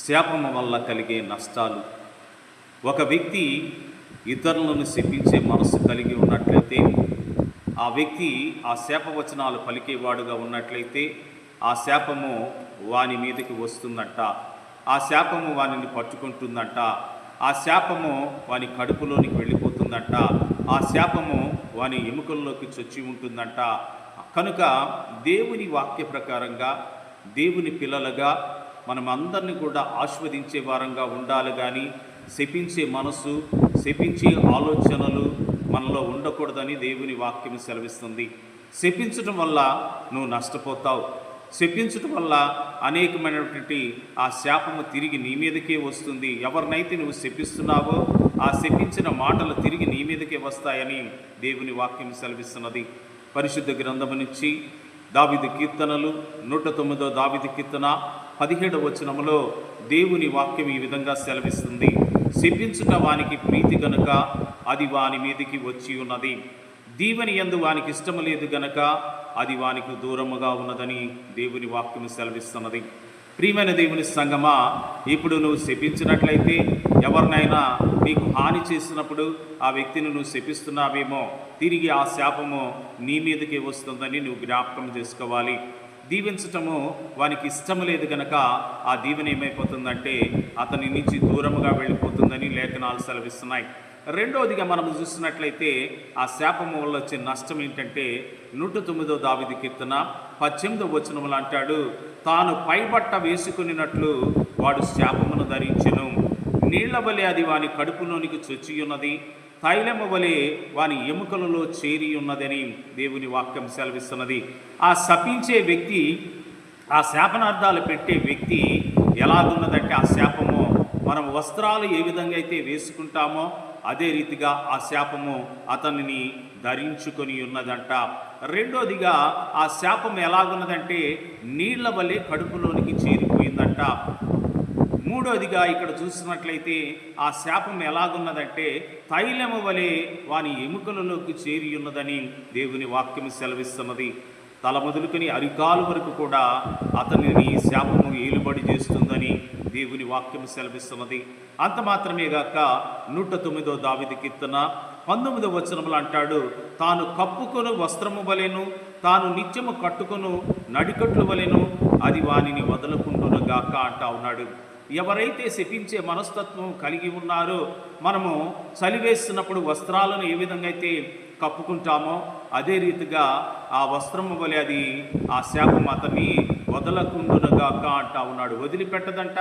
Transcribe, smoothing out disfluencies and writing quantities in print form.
శాపము వల్ల కలిగే నష్టాలు. ఒక వ్యక్తి ఇతరులను శపించే మనస్సు కలిగి ఉన్నట్లయితే, ఆ వ్యక్తి ఆ శాపవచనాలు పలికేవాడుగా ఉన్నట్లయితే, ఆ శాపము వాని మీదకి వస్తుందంట. ఆ శాపము వానిని పట్టుకుంటుందంట. ఆ శాపము వాని కడుపులోనికి వెళ్ళిపోతుందంట. ఆ శాపము వాని ఎముకల్లోకి చొచ్చి ఉంటుందంట. కనుక దేవుని వాక్య ప్రకారంగా, దేవుని పిల్లలుగా మనం అందరినీ కూడా ఆస్వాదించే వారంగా ఉండాలి. కానీ శపించే మనసు, శపించే ఆలోచనలు మనలో ఉండకూడదని దేవుని వాక్యం సెలవిస్తుంది. శపించటం వల్ల నువ్వు నష్టపోతావు. శపించటం వల్ల అనేకమైనటువంటి ఆ శాపము తిరిగి నీ మీదకే వస్తుంది. ఎవరినైతే నువ్వు శపిస్తున్నావో ఆ శపించిన మాటలు తిరిగి నీ మీదకే వస్తాయని దేవుని వాక్యం సెలవిస్తున్నది. పరిశుద్ధ గ్రంథము నుంచి దావీదు కీర్తనలు 109వ దావీదు కీర్తన 17వ వచనములో దేవుని వాక్యం ఈ విధంగా సెలవిస్తుంది. శపించుట వానికి ప్రీతి గనుక అది వాని మీదికి వచ్చి ఉన్నది. దీవెని యందు వానికి ఇష్టము లేదు గనక అది వానికి దూరముగా ఉన్నదని దేవుని వాక్యం సెలవిస్తున్నది. ప్రియమైన దేవుని సంగమా, ఇప్పుడు నువ్వు శపించినట్లయితే, ఎవరినైనా నీకు హాని చేసినప్పుడు ఆ వ్యక్తిని నువ్వు శపిస్తున్నావేమో, తిరిగి ఆ శాపము నీ మీదకి వస్తుందని నువ్వు జ్ఞాపకం చేసుకోవాలి. దీవించటము వానికి ఇష్టం లేదు గనక ఆ దీవెన ఏమైపోతుందంటే అతని నుంచి దూరముగా వెళ్ళిపోతుందని లేఖనాలు సెలవిస్తున్నాయి. రెండవదిగా మనం చూసినట్లయితే ఆ శాపము వల్ల వచ్చే నష్టం ఏంటంటే 109వ దావీదు కీర్తన 18వ వచనములు అంటాడు, తాను పైబట్ట వేసుకునినట్లు వాడు శాపమును ధరించెను. నీళ్ల వలె అది వాని కడుపులోనికి చొచ్చి ఉన్నది, తైలము వలె వాని ఎముకలలో చేరి ఉన్నదని దేవుని వాక్యం సెలవిస్తున్నది. ఆ శపించే వ్యక్తి, ఆ శాపనార్థాలు పెట్టే వ్యక్తి ఎలాగున్నదంటే, ఆ శాపము మనం వస్త్రాలు ఏ విధంగా అయితే వేసుకుంటామో అదే రీతిగా ఆ శాపము అతనిని ధరించుకొని ఉన్నదంట. రెండోదిగా ఆ శాపం ఎలాగున్నదంటే నీళ్ల వలె కడుపులోనికి చేరిపోయిందంట. మూడోదిగా ఇక్కడ చూసినట్లయితే ఆ శాపం ఎలాగున్నదంటే తైలము వలె వాని ఎముకలలోకి చేరి ఉన్నదని దేవుని వాక్యం సెలవిస్తున్నది. తల మొదలుకొని అరికాలు వరకు కూడా అతనిని శాపము ఏలుబడి చేస్తుందని దేవుని వాక్యం సెలవిస్తున్నది. అంత మాత్రమే గాక 109వ దావీదు కీర్తన 19వ వచనములు అంటాడు, తాను కప్పుకొను వస్త్రము వలెను, తాను నిత్యము కట్టుకొను నడికట్లు వలెను అది వానిని వదలకుండును గాక అంటా ఉన్నాడు. ఎవరైతే శపించే మనస్తత్వం కలిగి ఉన్నారో, మనము చలివేస్తున్నప్పుడు వస్త్రాలను ఏ విధంగా అయితే కప్పుకుంటామో అదే రీతిగా ఆ వస్త్రము వలె అది ఆ శాపం అతన్ని వదలకుండునుగాక అంటా ఉన్నాడు. వదిలిపెట్టదంట.